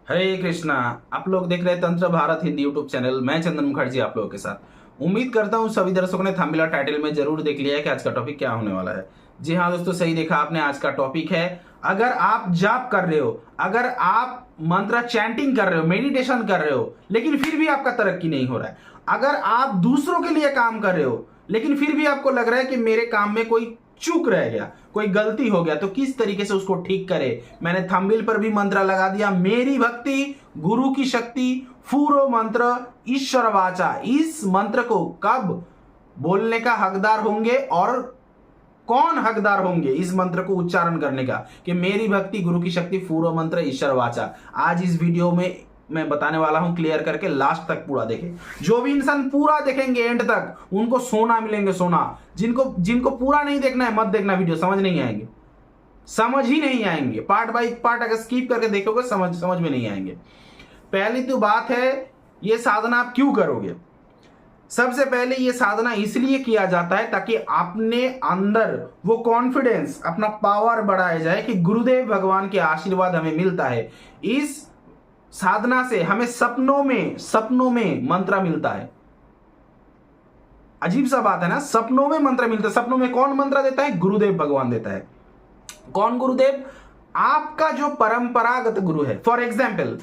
हरे कृष्णा। आप लोग देख रहे हैं तंत्र भारत हिंदी यूट्यूब चैनल। मैं चंदन मुखर्जी आप लोगों के साथ। उम्मीद करता हूं सभी दर्शकों ने थंबनेल टाइटल में जरूर देख लिया है कि आज का टॉपिक क्या होने वाला है। जी हाँ दोस्तों, सही देखा आपने। आज का टॉपिक है, अगर आप जाप कर रहे हो, अगर आप मंत्र चैंटिंग कर रहे हो, मेडिटेशन कर रहे हो, लेकिन फिर भी आपका तरक्की नहीं हो रहा है, अगर आप दूसरों के लिए काम कर रहे हो लेकिन फिर भी आपको लग रहा है कि मेरे काम में कोई चूक रह गया, कोई गलती हो गया, तो किस तरीके से उसको ठीक करे। मैंने थंबनेल पर भी मंत्र लगा दिया, मेरी भक्ति गुरु की शक्ति फूरो मंत्र ईश्वर वाचा। इस मंत्र को कब बोलने का हकदार होंगे और कौन हकदार होंगे इस मंत्र को उच्चारण करने का, कि मेरी भक्ति गुरु की शक्ति फूरो मंत्र ईश्वर वाचा। आज इस वीडियो में मैं बताने वाला हूं, क्लियर करके लास्ट तक पूरा देखें। जो भी इंसान पूरा देखेंगे एंड तक, उनको सोना मिलेंगे, सोना। जिनको जिनको पूरा नहीं देखना है मत देखना, वीडियो समझ नहीं आएंगे, समझ ही नहीं आएंगे। पार्ट बाय पार्ट अगर स्किप करके देखोगे समझ में नहीं आएंगे। पहली तो बात है, ये साधना आप क्यों करोगे। सबसे पहले ये साधना इसलिए किया जाता है ताकि अपने अंदर वो कॉन्फिडेंस, अपना पावर बढ़ाया जाए कि गुरुदेव भगवान के आशीर्वाद हमें मिलता है। इस साधना से हमें सपनों में मंत्र मिलता है। अजीब सा बात है ना, सपनों में मंत्र मिलता है। सपनों में कौन मंत्र देता है? गुरुदेव भगवान देता है। कौन गुरुदेव? आपका जो परंपरागत गुरु है। फॉर एग्जाम्पल,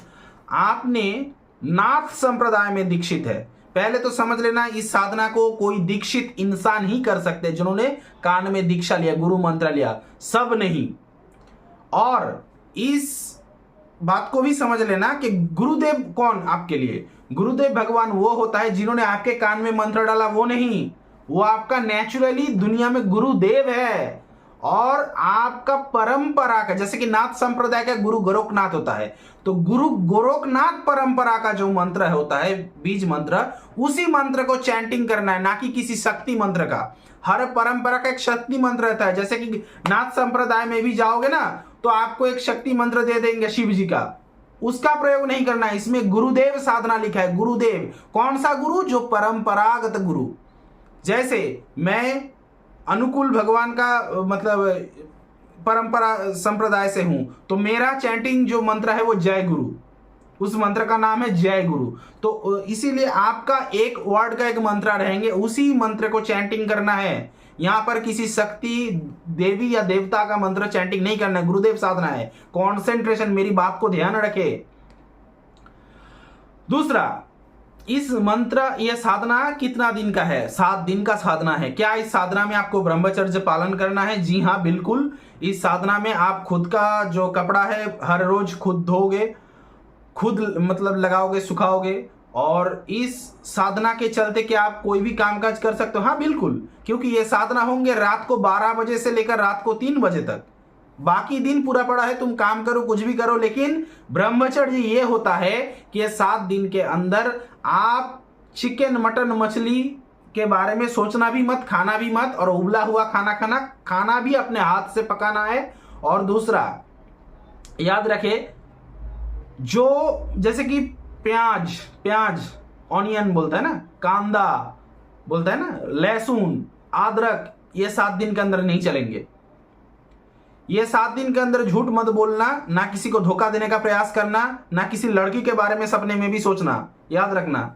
आपने नाथ संप्रदाय में दीक्षित है। पहले तो समझ लेना, इस साधना को कोई दीक्षित इंसान ही कर सकते, जिन्होंने कान में दीक्षा लिया, गुरु मंत्र लिया, सब नहीं। और इस बात को भी समझ लेना कि गुरुदेव कौन आपके लिए? गुरुदेव भगवान वो होता है जिन्होंने आपके कान में मंत्र डाला, वो नहीं। वो आपका नेचुरली दुनिया में गुरुदेव है। और आपका परंपरा का, जैसे कि नाथ संप्रदाय का गुरु गोरखनाथ होता है, तो गुरु गोरखनाथ परंपरा का जो मंत्र होता है, बीज मंत्र, उसी मंत्र को चैंटिंग करना है, ना कि किसी शक्ति मंत्र का। हर परंपरा का एक शक्ति मंत्र रहता है। जैसे कि नाथ संप्रदाय में भी जाओगे ना, तो आपको एक शक्ति मंत्र दे देंगे शिव जी का, उसका प्रयोग नहीं करना है। इसमें गुरुदेव साधना लिखा है। गुरुदेव कौन सा गुरु? जो परंपरागत गुरु। जैसे मैं अनुकूल भगवान का मतलब परंपरा संप्रदाय से हूं, तो मेरा चैंटिंग जो मंत्र है वो जय गुरु, उस मंत्र का नाम है जय गुरु। तो इसीलिए आपका एक वर्ड का एक मंत्र रहेंगे, उसी मंत्र को चैंटिंग करना है। यहां पर किसी शक्ति देवी या देवता का मंत्र चैंटिंग नहीं करना है। गुरुदेव साधना है, कॉन्सेंट्रेशन। मेरी बात को ध्यान रखे। दूसरा, इस मंत्र, यह साधना कितना दिन का है? 7 दिन का साधना है। क्या इस साधना में आपको ब्रह्मचर्य पालन करना है? जी हाँ, बिल्कुल। इस साधना में आप खुद का जो कपड़ा है हर रोज खुद धोगे, खुद मतलब लगाओगे, सुखाओगे। और इस साधना के चलते क्या आप कोई भी कामकाज कर सकते हो? हाँ बिल्कुल, क्योंकि ये साधना होंगे रात को 12 बजे से लेकर रात को 3 बजे तक। बाकी दिन पूरा पड़ा है, तुम काम करो, कुछ भी करो, लेकिन ब्रह्मचर्य ये होता है कि 7 दिन के अंदर आप चिकन, मटन, मछली के बारे में सोचना भी मत, खाना भी मत, और उबला हुआ खाना भी अपने हाथ से पकाना है। और दूसरा, याद रखे, जो जैसे कि प्याज ऑनियन बोलता है ना, कांदा बोलता है ना, लहसुन, अदरक, ये 7 दिन के अंदर नहीं चलेंगे। ये 7 दिन के अंदर झूठ मत बोलना, ना किसी को धोखा देने का प्रयास करना, ना किसी लड़की के बारे में सपने में भी सोचना, याद रखना।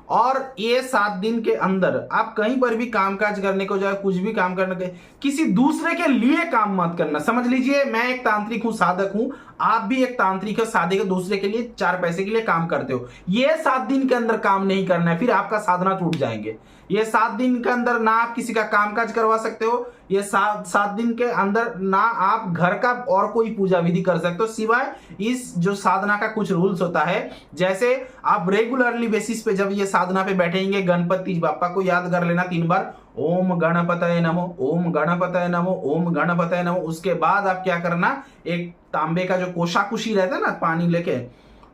और ये 7 दिन के अंदर आप कहीं पर भी कामकाज करने को जाए, कुछ भी काम करने के, किसी दूसरे के लिए काम मत करना। समझ लीजिए, मैं एक तांत्रिक हूं, साधक हूं, आप भी एक तांत्रिक हो, साधक, दूसरे के लिए 4 पैसे के लिए काम करते हो। ये 7 दिन के अंदर काम नहीं करना है, फिर आपका साधना टूट जाएंगे। ये 7 दिन के अंदर ना आप किसी का कामकाज करवा सकते हो। ये 7 दिन के अंदर ना आप घर का और कोई पूजा विधि कर सकते हो, सिवाय इस जो साधना का कुछ रूल्स होता है। जैसे आप रेगुलरली बेसिस पे जब ये साधना पे बैठेंगे, गणपति बापा को याद कर लेना 3 बार, ओम गणपतये नमो, ओम गणपतये नमो, ओम गणपतये नमो। उसके बाद आप क्या करना, एक तांबे का जो कोशाकुशी रहता है ना, पानी लेके,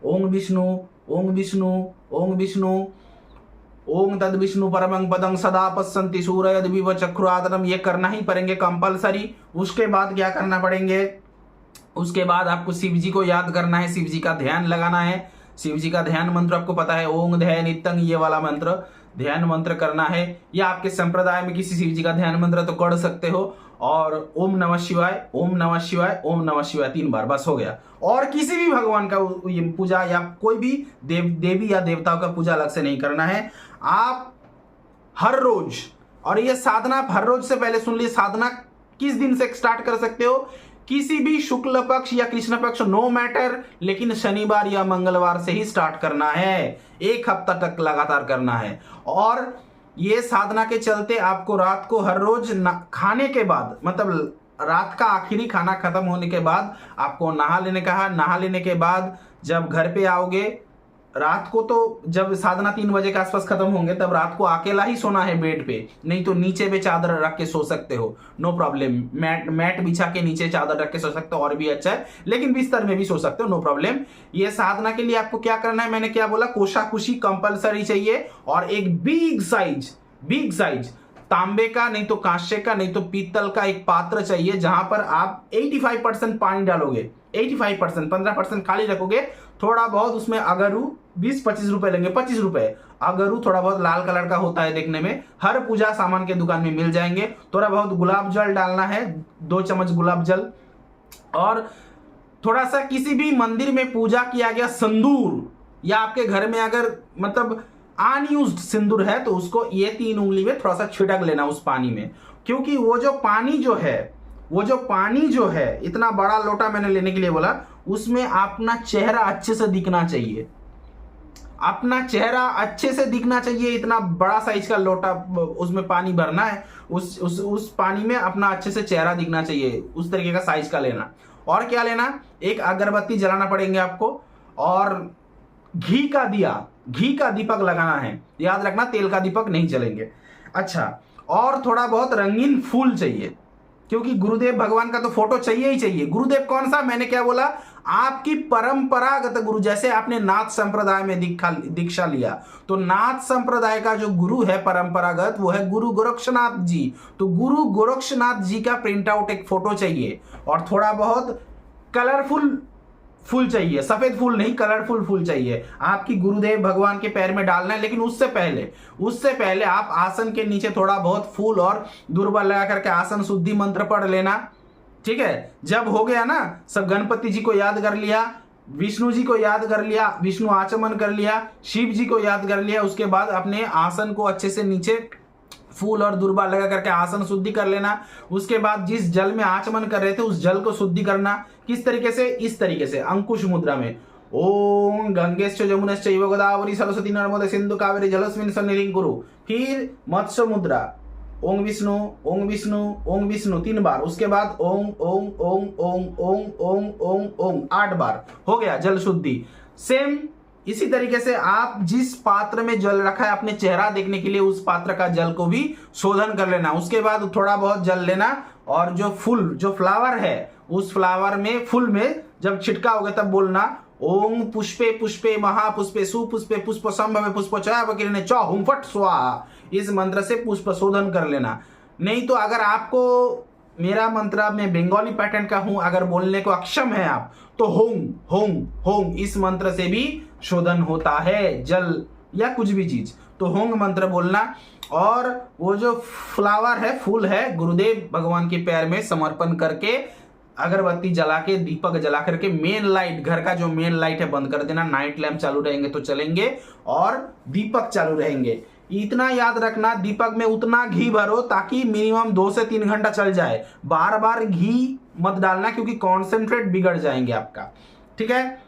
ओम विष्णु, ओम विष्णु, ओम विष्णु, ओम तद विष्णु परमं पदं सदा पश्यन्ति सूरयद विव चक्रुआदनम, ये करना ही पड़ेंगे कंपलसरी। उसके बाद क्या करना पड़ेंगे? उसके बाद आपको शिव जी को याद करना है, शिव जी का ध्यान लगाना है। शिव जी का ध्यान मंत्र आपको पता है, ओम ध्यान नित्यं, ये वाला मंत्र ध्यान मंत्र करना है। या आपके संप्रदाय में किसी शिव जी का ध्यान मंत्र तो कर सकते हो। और ओम नमः शिवाय, ओम नमः शिवाय, ओम नमः शिवाय 3 बार, बस हो गया। और किसी भी भगवान का पूजा या कोई भी देवी या देवताओं का पूजा अलग से नहीं करना है। आप हर रोज, और ये साधना आप हर रोज से पहले सुन ली, साधना किस दिन से स्टार्ट कर सकते हो, किसी भी शुक्ल पक्ष या कृष्ण पक्ष, नो मैटर, लेकिन शनिवार या मंगलवार से ही स्टार्ट करना है। 1 हफ्ता तक लगातार करना है। और ये साधना के चलते आपको रात को हर रोज खाने के बाद, मतलब रात का आखिरी खाना खत्म होने के बाद आपको नहा लेने का है। नहा लेने के बाद जब घर पे आओगे रात को, तो जब साधना 3 बजे के आसपास खत्म होंगे तब रात को अकेला ही सोना है बेड पे, नहीं तो नीचे पे चादर रख के सो सकते हो, नो प्रॉब्लम। मैट बिछा के नीचे चादर रख के सो सकते हो, और भी अच्छा है, लेकिन बिस्तर में भी सो सकते हो, नो प्रॉब्लम। ये साधना के लिए आपको क्या करना है, मैंने क्या बोला, कोशाकुशी कंपलसरी चाहिए, और एक बिग साइज तांबे का, नहीं तो कांसे का, नहीं तो पीतल का एक पात्र चाहिए, जहां पर आप 85% पानी डालोगे, 85%, 15% खाली रखोगे। थोड़ा बहुत उसमें अगरू 20-25 रुपए लेंगे, 25 रुपए अगरू, थोड़ा बहुत लाल कलर का होता है देखने में, हर पूजा सामान के दुकान में मिल जाएंगे। थोड़ा बहुत गुलाब जल डालना है, 2 चम्मच गुलाब जल, और थोड़ा सा किसी भी मंदिर में पूजा किया गया सिंदूर, या आपके घर में अगर मतलब अनयूज्ड सिंदूर है तो उसको ये 3 उंगली में थोड़ा सा छिड़क लेना उस पानी में, क्योंकि वो जो पानी जो है इतना बड़ा लोटा मैंने लेने के लिए बोला, उसमें अपना चेहरा अच्छे से दिखना चाहिए, अपना चेहरा अच्छे से दिखना चाहिए। इतना बड़ा साइज का लोटा उसमें पानी भरना है, उस पानी में अपना अच्छे से चेहरा दिखना चाहिए, उस तरीके का साइज का लेना। और क्या लेना, एक अगरबत्ती जलाना पड़ेंगे आपको, और घी का दीपक लगाना है, याद रखना तेल का दीपक नहीं जलेंगे। अच्छा, और थोड़ा बहुत रंगीन फूल चाहिए, क्योंकि गुरुदेव भगवान का तो फोटो चाहिए ही चाहिए। गुरुदेव कौन सा, मैंने क्या बोला, आपकी परंपरागत गुरु, जैसे आपने नाथ संप्रदाय में दीक्षा लिया, तो नाथ संप्रदाय का जो गुरु है परंपरागत, वो है गुरु गोरक्षनाथ जी। तो गुरु गोरक्षनाथ जी का प्रिंट आउट एक फोटो चाहिए, और थोड़ा बहुत कलरफुल फूल चाहिए, सफेद फूल नहीं, कलरफुल फूल चाहिए, आपकी गुरुदेव भगवान के पैर में डालना है। लेकिन उससे पहले आप आसन के नीचे थोड़ा बहुत फूल और दूर्वा लगा करके आसन शुद्धि मंत्र पढ़ लेना, ठीक है। जब हो गया ना, सब गणपति जी को याद कर लिया, विष्णु जी को याद कर लिया, विष्णु आचमन कर लिया, शिव जी को याद कर लिया, उसके बाद अपने आसन को अच्छे से नीचे फूल और दुर्बा लगा करके आसन शुद्धि कर लेना। उसके बाद जिस जल में आचमन कर रहे थे उस जल को शुद्धि करना। किस तरीके से, इस तरीके से अंकुश मुद्रा में, ओम गंगेश्च जमुनेश्च चैव गोदावरी सरस्वती नर्मदे सिंधु कावेरी जलस्मिन् सन्निधिं कुरु। फिर मत्स्य मुद्रा, ओम विष्णु ओम विष्णु ओम विष्णु 3 बार, उसके बाद ओम ओम ओम ओम ओम ओम ओम ओम 8 बार, हो गया जल शुद्धि। सेम इसी तरीके से आप जिस पात्र में जल रखा है अपने चेहरा देखने के लिए, उस पात्र का जल को भी शोधन कर लेना। उसके बाद थोड़ा बहुत जल लेना, और जो फ्लावर है उस फ्लावर में, फूल में जब छिटका होगा तब बोलना ओम पुष्पे पुष्पे महापुष्पे सुपुष्पे पुष्प संभवे पुष्प चयावकिरणे च हुम फट स्वाहा। इस मंत्र से पुष्प शोधन कर लेना। नहीं तो अगर आपको मेरा मंत्र में बंगाली पैटर्न का हूं, अगर बोलने को अक्षम है आप, तो होम होम होम इस मंत्र से भी शोधन होता है, जल या कुछ भी चीज, तो होंग मंत्र बोलना। और वो जो फ्लावर है, फूल है, गुरुदेव भगवान के पैर में समर्पण करके अगरबत्ती जला के, दीपक जला करके, मेन लाइट, घर का जो मेन लाइट है बंद कर देना, नाइट लैंप चालू रहेंगे तो चलेंगे, और दीपक चालू रहेंगे। इतना याद रखना, दीपक में उतना घी भरो ताकि मिनिमम 2 से 3 घंटा चल जाए। बार बार घी मत डालना, क्योंकि कॉन्सेंट्रेट बिगड़ जाएंगे आपका, ठीक है।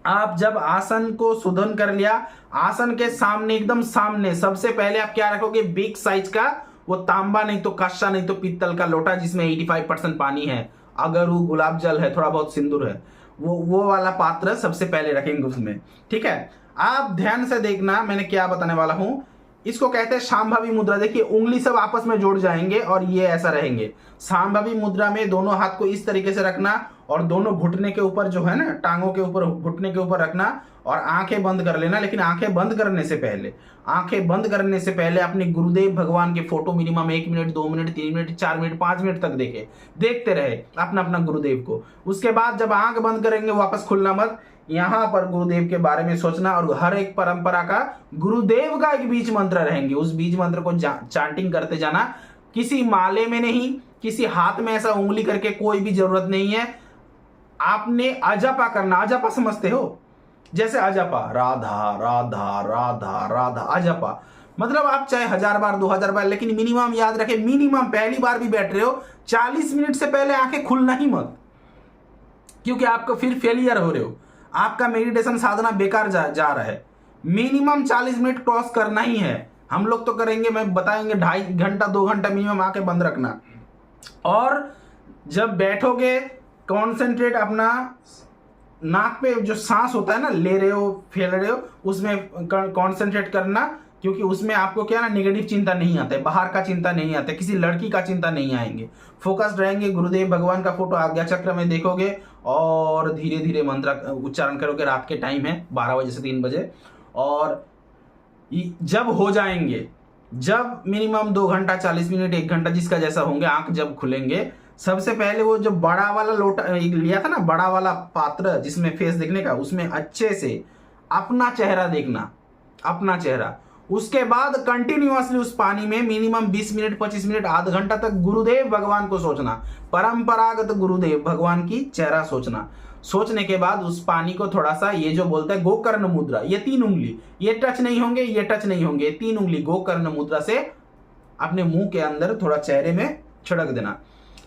आप जब आसन को शोधन कर लिया, आसन के सामने, एकदम सामने, सबसे पहले आप क्या रखोगे, बिग साइज का वो तांबा नहीं तो कांसा नहीं तो पीतल का लोटा, जिसमें 85% पानी है, अगरू, गुलाब जल है, थोड़ा बहुत सिंदूर है, वो वाला पात्र सबसे पहले रखेंगे उसमें, ठीक है। आप ध्यान से देखना मैं क्या बताने वाला हूं। इसको कहते हैं शांभवी मुद्रा। देखिए उंगली सब आपस में जोड़ जाएंगे और ये ऐसा रहेंगे। शांभवी मुद्रा में दोनों हाथ को इस तरीके से रखना, और दोनों घुटने के ऊपर जो है ना, टांगों के ऊपर, घुटने के ऊपर रखना, और आंखें बंद कर लेना। लेकिन आंखें बंद करने से पहले अपने गुरुदेव भगवान के photo minimum 1 minute, 2 minute, 3 minute, 4 minute, 5 minute तक देखते रहे अपना गुरुदेव को। उसके बाद जब आंख बंद करेंगे वापस खुलना मत, यहां पर गुरुदेव के बारे में सोचना, और हर एक परंपरा का गुरुदेव का एक बीज मंत्र रहेंगे, उस बीज मंत्र को चांटिंग करते जाना। किसी माले में नहीं, किसी हाथ में ऐसा उंगली करके कोई भी जरूरत नहीं है। आपने अजपा करना। अजपा समझते हो? जैसे अजपा, राधा राधा राधा राधा, अजपा मतलब आप चाहे 1000 बार 2000 बार, लेकिन मिनिमम याद रखें, मिनिमम पहली बार भी बैठ रहे हो 40 मिनट से पहले आंखें खुलना ही मत, क्योंकि आपको फिर फेलियर हो रहे हो, आपका मेडिटेशन साधना बेकार जा रहा है। मिनिमम 40 मिनट क्रॉस करना ही है। हम लोग तो करेंगे, मैं बताएंगे 2.5 घंटा 2 घंटा मिनिमम आंखें बंद रखना। और जब बैठोगे कॉन्सेंट्रेट अपना नाक पे जो सांस होता है ना, ले रहे हो फेल रहे हो, उसमें कॉन्सेंट्रेट करना, क्योंकि उसमें आपको क्या ना नेगेटिव चिंता नहीं आता है, बाहर का चिंता नहीं आता है, किसी लड़की का चिंता नहीं आएंगे, फोकस्ड रहेंगे। गुरुदेव भगवान का फोटो आज्ञा चक्र में देखोगे और धीरे धीरे मंत्र उच्चारण करोगे। रात के टाइम है 12 बजे से 3 बजे। और जब हो जाएंगे, जब मिनिमम 2 घंटा 40 मिनट 1 घंटा जिसका जैसा होंगे, आंख जब खुलेंगे, सबसे पहले वो जो बड़ा वाला लोटा लिया था ना, बड़ा वाला पात्र जिसमें फेस देखने का, उसमें अच्छे से अपना चेहरा देखना, अपना चेहरा। उसके बाद कंटिन्यूअसली उस पानी में मिनिमम 20 मिनट 25 मिनट आध घंटा तक गुरुदेव भगवान को सोचना, परंपरागत गुरुदेव भगवान की चेहरा सोचना। सोचने के बाद उस पानी को थोड़ा सा, ये जो बोलता है गोकर्ण मुद्रा, ये 3 उंगली, ये टच नहीं होंगे, ये टच नहीं होंगे, 3 उंगली गोकर्ण मुद्रा से अपने मुंह के अंदर थोड़ा चेहरे में छिड़क देना।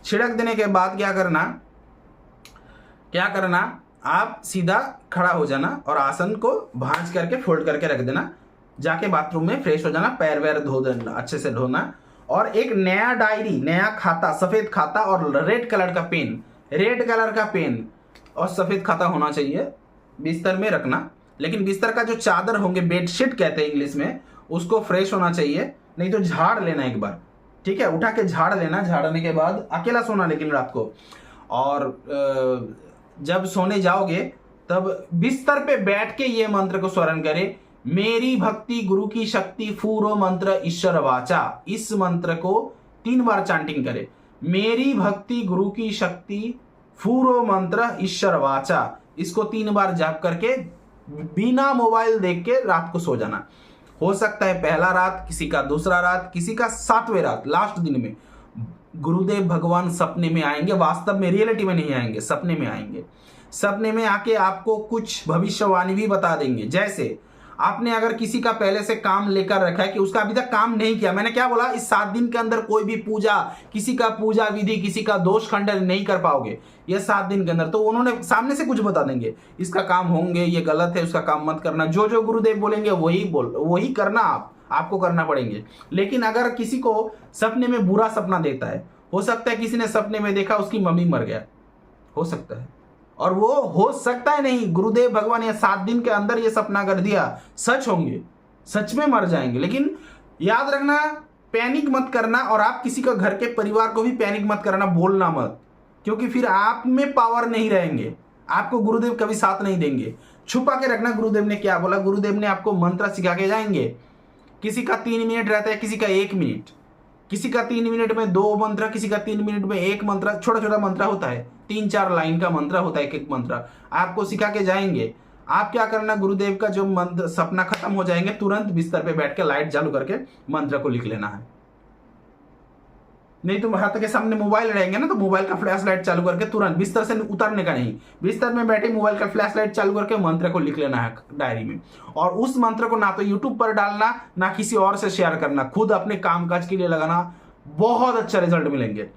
छिड़क देने के बाद क्या करना, आप सीधा खड़ा हो जाना और आसन को भांज करके फोल्ड करके रख देना। जाके बाथरूम में फ्रेश हो जाना, पैर वैर धो देना, अच्छे से धोना। और एक नया डायरी, नया खाता, सफेद खाता और रेड कलर का पेन और सफेद खाता होना चाहिए, बिस्तर में रखना। लेकिन बिस्तर का जो चादर होंगे, बेडशीट कहते हैं इंग्लिश में, उसको फ्रेश होना चाहिए, नहीं तो झाड़ लेना एक बार, ठीक है, उठा के झाड़ लेना। झाड़ने के बाद अकेला सोना लेकिन रात को। और जब सोने जाओगे तब बिस्तर पे बैठ के ये मंत्र को स्मरण करें, मेरी भक्ति गुरु की शक्ति फूरो मंत्र ईश्वर वाचा। इस मंत्र को 3 बार चांटिंग करें, मेरी भक्ति गुरु की शक्ति फूरो मंत्र ईश्वर वाचा। इसको 3 बार जाप करके बिना मोबाइल देख के रात को सो जाना। हो सकता है पहला रात, किसी का दूसरा रात, किसी का 7वें रात, लास्ट दिन में गुरुदेव भगवान सपने में आएंगे। वास्तव में रियलिटी में नहीं आएंगे, सपने में आएंगे। सपने में आके आपको कुछ भविष्यवाणी भी बता देंगे। जैसे आपने अगर किसी का पहले से काम लेकर रखा है कि उसका अभी तक काम नहीं किया, मैंने क्या बोला, इस 7 दिन के अंदर कोई भी पूजा, किसी का पूजा विधि, किसी का दोष खंडन नहीं कर पाओगे ये 7 दिन के अंदर। तो उन्होंने सामने से कुछ बता देंगे, इसका काम होंगे, ये गलत है, उसका काम मत करना। जो गुरुदेव बोलेंगे वही करना, आपको करना पड़ेंगे। लेकिन अगर किसी को सपने में बुरा सपना देता है, हो सकता है किसी ने सपने में देखा उसकी मम्मी मर गया, हो सकता है, और वो हो सकता है नहीं, गुरुदेव भगवान ये 7 दिन के अंदर ये सपना कर दिया, सच होंगे, सच में मर जाएंगे। लेकिन याद रखना, पैनिक मत करना, और आप किसी का घर के परिवार को भी पैनिक मत करना, बोलना मत, क्योंकि फिर आप में पावर नहीं रहेंगे, आपको गुरुदेव कभी साथ नहीं देंगे। छुपा के रखना गुरुदेव ने क्या बोला। गुरुदेव ने आपको मंत्र सिखा के जाएंगे। किसी का 3 मिनट रहता है, किसी का 1 मिनट, किसी का 3 मिनट में 2 मंत्र, किसी का 3 मिनट में 1 मंत्र, छोटा छोटा मंत्र होता है, 3-4 लाइन का मंत्र होता है, एक मंत्र आपको सिखा के जाएंगे। आप क्या करना, गुरुदेव का जो मंत्र सपना खत्म हो जाएंगे, तुरंत बिस्तर पे बैठ के लाइट चालू करके मंत्र को लिख लेना है। नहीं तो हाथ के सामने मोबाइल रहेंगे ना, तो मोबाइल का फ्लैश लाइट चालू करके तुरंत, बिस्तर से उतरने का नहीं, बिस्तर में बैठे मोबाइल का फ्लैश लाइट चालू करके मंत्र को लिख लेना है डायरी में। और उस मंत्र को ना तो यूट्यूब पर डालना, ना किसी और से शेयर करना, खुद अपने कामकाज के लिए लगाना, बहुत अच्छा रिजल्ट मिलेंगे।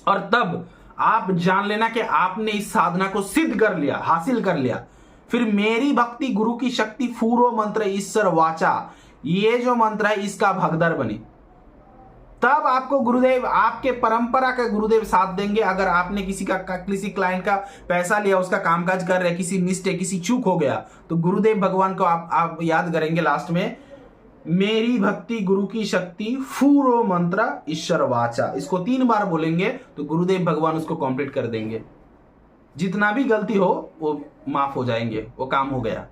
और तब आप जान लेना कि आपने इस साधना को सिद्ध कर लिया, हासिल कर लिया। फिर मेरी भक्ति गुरु की शक्ति फूरो मंत्र ईश्वर वाचा, ये जो मंत्र है इसका भगदड़ बने, तब आपको गुरुदेव, आपके परंपरा के गुरुदेव साथ देंगे। अगर आपने किसी क्लाइंट का पैसा लिया, उसका कामकाज कर रहे, किसी मिस्टेक, किसी चूक हो गया, तो गुरुदेव भगवान को आप याद करेंगे लास्ट में, मेरी भक्ति गुरु की शक्ति फूरो मंत्र ईश्वर वाचा। इसको 3 बार बोलेंगे तो गुरुदेव भगवान उसको कंप्लीट कर देंगे। जितना भी गलती हो वो माफ हो जाएंगे, वो काम हो गया,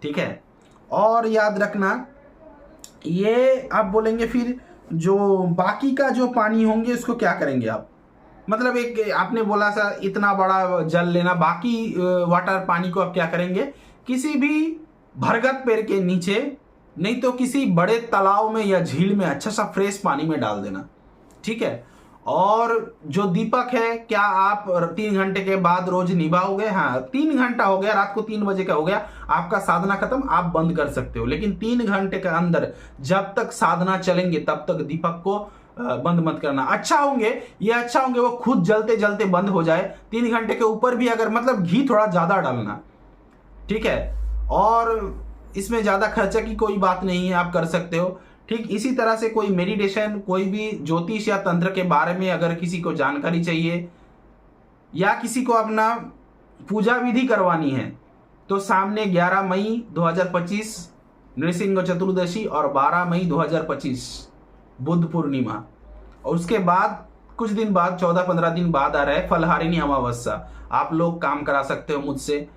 ठीक है। और याद रखना, ये आप बोलेंगे फिर जो बाकी का जो पानी होंगे उसको क्या करेंगे आप, मतलब एक आपने बोला सा इतना बड़ा जल लेना, बाकी वाटर पानी को आप क्या करेंगे, किसी भी भरगत पेड़ के नीचे, नहीं तो किसी बड़े तालाब में या झील में अच्छा सा फ्रेश पानी में डाल देना, ठीक है। और जो दीपक है, क्या आप 3 घंटे के बाद रोज निभाओगे? हाँ, 3 घंटा हो गया, रात को 3 बजे का हो गया, आपका साधना खत्म, आप बंद कर सकते हो। लेकिन 3 घंटे के अंदर जब तक साधना चलेंगे तब तक दीपक को बंद मत करना। अच्छा होंगे, ये अच्छा होंगे वो खुद जलते जलते बंद हो जाए। 3 घंटे के ऊपर भी अगर, मतलब घी थोड़ा ज्यादा डालना, ठीक है। और इसमें ज्यादा खर्चा की कोई बात नहीं है, आप कर सकते हो। ठीक इसी तरह से कोई मेडिटेशन, कोई भी ज्योतिष या तंत्र के बारे में अगर किसी को जानकारी चाहिए या किसी को अपना पूजा विधि करवानी है तो सामने 11 मई 2025 नृसिंह चतुर्दशी और 12 मई 2025 बुद्ध पूर्णिमा, और उसके बाद कुछ दिन बाद 14-15 दिन बाद आ रहा है फलहारिणी अमावस्या। आप लोग काम करा सकते हो मुझसे।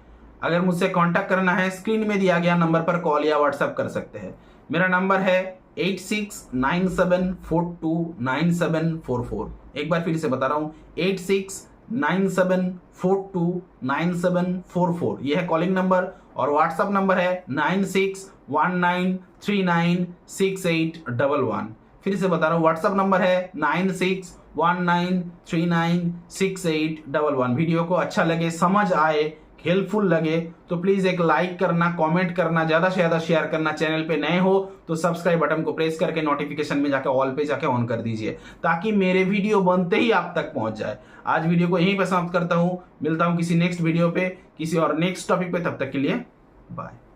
अगर मुझसे कांटेक्ट करना है, स्क्रीन में दिया गया नंबर पर कॉल या व्हाट्सएप कर सकते हैं। मेरा नंबर है 8697429744। एक बार फिर से बता रहा हूं, 8697429744। यह है कॉलिंग नंबर, और व्हाट्सएप नंबर है 9619396811। फिर से बता रहा हूं, व्हाट्सएप नंबर है 9619396811। वीडियो को अच्छा लगे, समझ आए, हेल्पफुल लगे तो प्लीज एक लाइक करना, कमेंट करना, ज्यादा से ज्यादा शेयर करना। चैनल पे नए हो तो सब्सक्राइब बटन को प्रेस करके नोटिफिकेशन में जाकर ऑल पे जाके ऑन कर दीजिए, ताकि मेरे वीडियो बनते ही आप तक पहुंच जाए। आज वीडियो को यहीं पे समाप्त करता हूं, मिलता हूं किसी नेक्स्ट वीडियो पे, किसी और नेक्स्ट टॉपिक पे। तब तक के लिए बाय।